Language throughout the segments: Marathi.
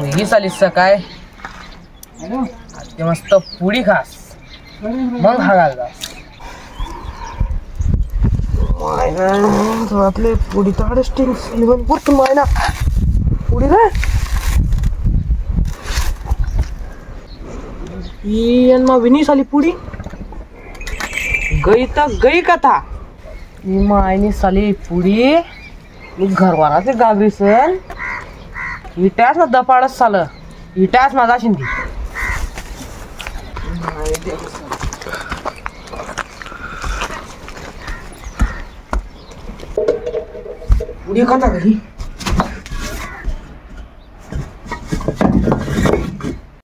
ही चालीस काय ते मस्त पुडी खास मग हागाल जा आपले पुडी ताडच पुट मायना पुडी रे विनी साली पुडी गई तर गई कथा मी मायनी साली पुडी मी घरवाराचे गागरी सन इटाच ना दपाडच चाल इटाच माझा शिंदी पुढे कथा घरी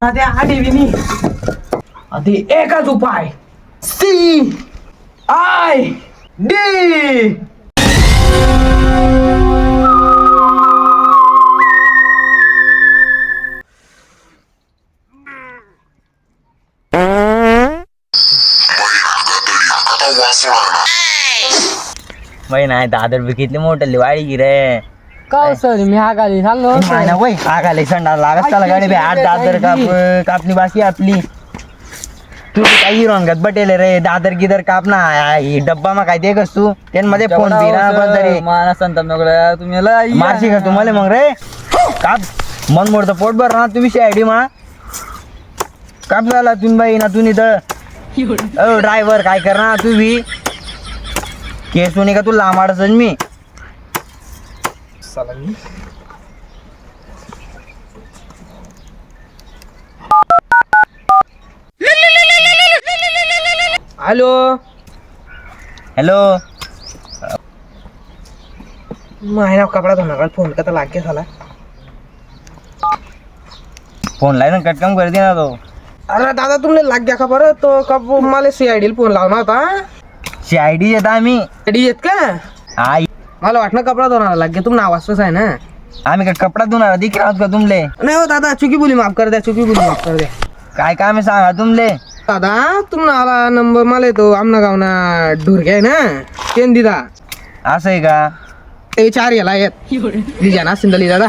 आधी आधी विनी आधी एकच उपाय CID बाई नाही दादर बी किती मोठं वाडी की रे का सर मी हा गाली चाललो नाही ना वय आगाले संडा लागत त्याला गाडी बी आठ दादर कापणी बाकी आपली तू काही रंगत बटेल रे दादर गिदर काप ना ही डब्बा मा काय देखस तू त्यांमध्ये फोन बिना पण तरी माना संत नगड्या तुम्ही मारशी का तुम्हाला मग रे काप मन मोडतं पोट भर ना तुम्ही CID मा काप झाला तुम्ही बाई ना तुम्ही तर ड्रायव्हर काय करणार तू बी केस होणे का तू लांबाडच मी हॅलो हॅलो महिना कपडा धुणार फोन का लागे झाला फोन लाईन कटकम कर दे ना तो अरे दादा तुमने लाग गया खबर तो कब मला CID फोन लावला होता CID येत आम्ही CID येत का आई मला वाटलं कपडा धुणार लागे तुम नावाच आहे ना आम्ही काय कपडा धुणार दिख राहत का तुमले नाही हो दादा चुकी बोली माफ कर द्या चुकी बोली माफ कर द्या काय काम आहे सांगा तुमले दादा तुमना आला नंबर मला येतो आमना गावना ढुरगे आहे ना तेन दिदा असं आहे का ते 4 याला येत लिजा ना सिंदली दादा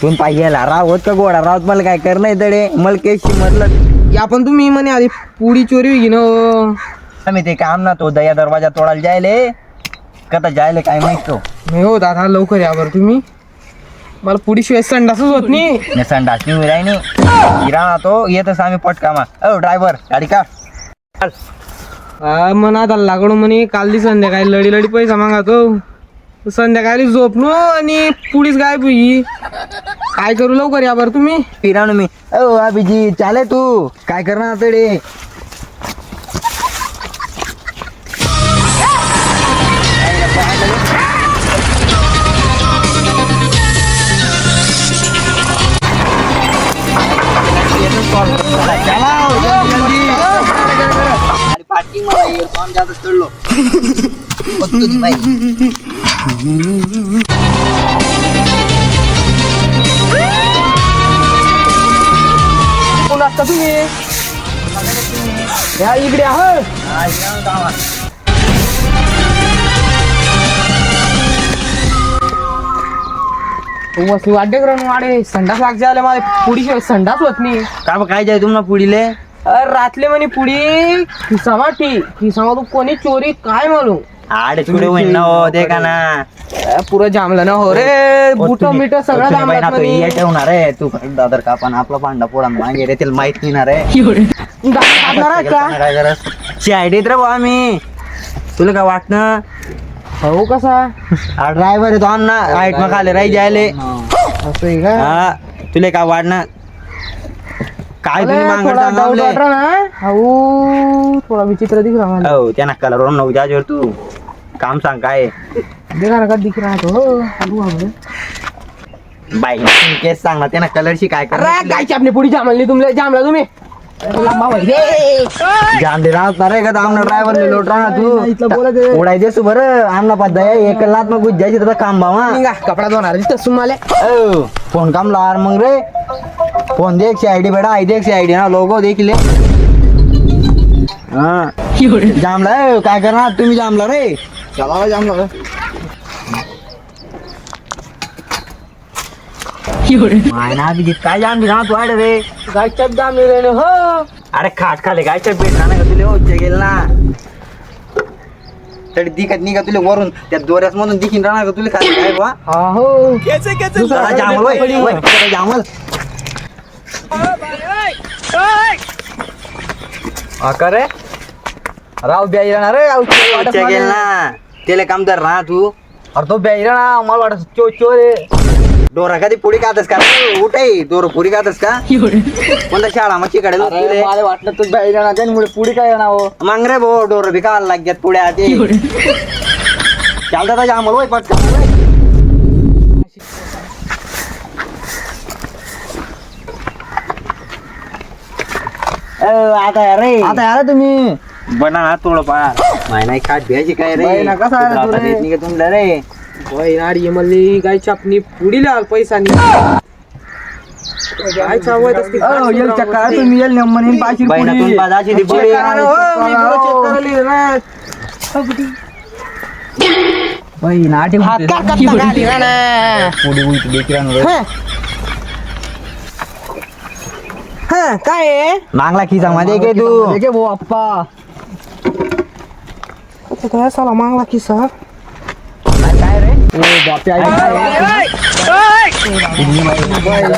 तुम्ही पाहिजे राहत का गोडा राहत मला काय करणं तडे मला केसची म्हटलं या पण तुम्ही म्हणे आधी पुडी चोरी होई ना आम्ही ते काम ना तो दया दरवाजा तोडायला जायले कथा जायले काय माहित तो नाही हो दादा लवकर या बरं तुम्ही मला पुडी शिवाय संडासच होत नाही संडास नाही राही नाही किराणा तो येतच आम्ही पटकामा ड्रायव्हर गाडी का मना आता लागलो म्हणे काल संध्याकाळी लढी लढी पैसा मागतो संध्याकाळी झोपलो आणि पुढीच गायब होई काय करू लवकर या बरं तुम्ही किराणा मी अभिजी चाले तू काय करणार तडे कोण असता तुम्ही या इकडे आहोत वसली वाड्डे करून वाडे संडास लागते आले मला पुडी शिवाय संडास होत नाही का काय जाय तुम्हाला पुढीले रातले म्हणे पुडी खिसामा तू कोणी चोरी काय मालूम आडे थोडे होईन ना हो ते का ना पुरं जामलं ना हो रे बुट मीठ सगळं जामलं ठेवणार आहे तू दादर कापण आपला पांडा पोडा मागे रे त्याला माहित नाही ना रे काय करत CID रे भाऊ आम्ही तुला काय वाटणं हो कसा ड्रायव्हर आहे तो आम ना हाईट मग खाले राही जायले असं आहे का हा तुला काय वाटणं काय तुम्ही थोडा डाऊट वाटला ना हो थोडा विचित्र दिख रहा मला हो त्यांना कलर नऊ जाजवर तू काम सांग काय देखा ना का दिख रहा तो हो बाई केस सांग ना त्यांना कलरशी काय कर अरे काय आपली पुढी जामली तुमले जामला तुम्ही जाम दे राहत रे का आमना ड्रायव्हर लोट राहा तू उडाय देसू बरं आमना पद्धा एक लात मग गुज जायची तर काम बावा कपडा धुणार तसं मला फोन काम लार मग रे फोन देख CID बेटा आई देख CID ना लोगो देख ले हाँ जामला काय करणार तुम्ही जामला रे चला जामला रे मायना अभिजित काय जाम ना तू आड रे गायच्यात दामी रे हो. अरे खाट खाले गायच्या भेटणार नाही का तुला हो गेल ना तरी दिखत नाही का तुला वरून त्या दोऱ्यास मधून दिखीन राहणार का तुला खाली काय बा हा हो. दुसरा जामल वय दुसरा जामल का रे राव ब्याई राहणार रे गेल ना त्याला काम तर राहा तू अरे तो ब्याई राहणार मला वाटत चो चो रे डोरा कधी पुडी खातस का उठाई दोर पुडी खातस का कोणता शाळा मग चिकडे अरे मला वाटलं तू ब्याई राहणार त्यामुळे पुढे काय येणार हो मग रे भो डोर बी खायला लागत पुढे ते चालता जामल वय पटकन आता रे आता यार तुम्ही बना थोडं पार माय नाही खाट भ्यायची काय रे बाई ना कसा आहे रे तू रे? येत नाही का तुमला रे नाडी मल्ली गायच्या आपली पुडी लाल पैसा नाही गायचा वय तसली अहो, येल चक्का तुम्ही येल म्हणून पाचशे बाईना पुडी. तुम पाजाची ती पुडी मी तुला check करायला ना. बाई नाटे हात का कत्ता घाली ना ना. पुढे उलटी देखील राहणार. हं. हं, काय आहे मागला खिसा मध्ये काय तू देखे भाऊ अप्पा आता काय साला मागला किसा काय रे ओ बापे आई ओय, ओय.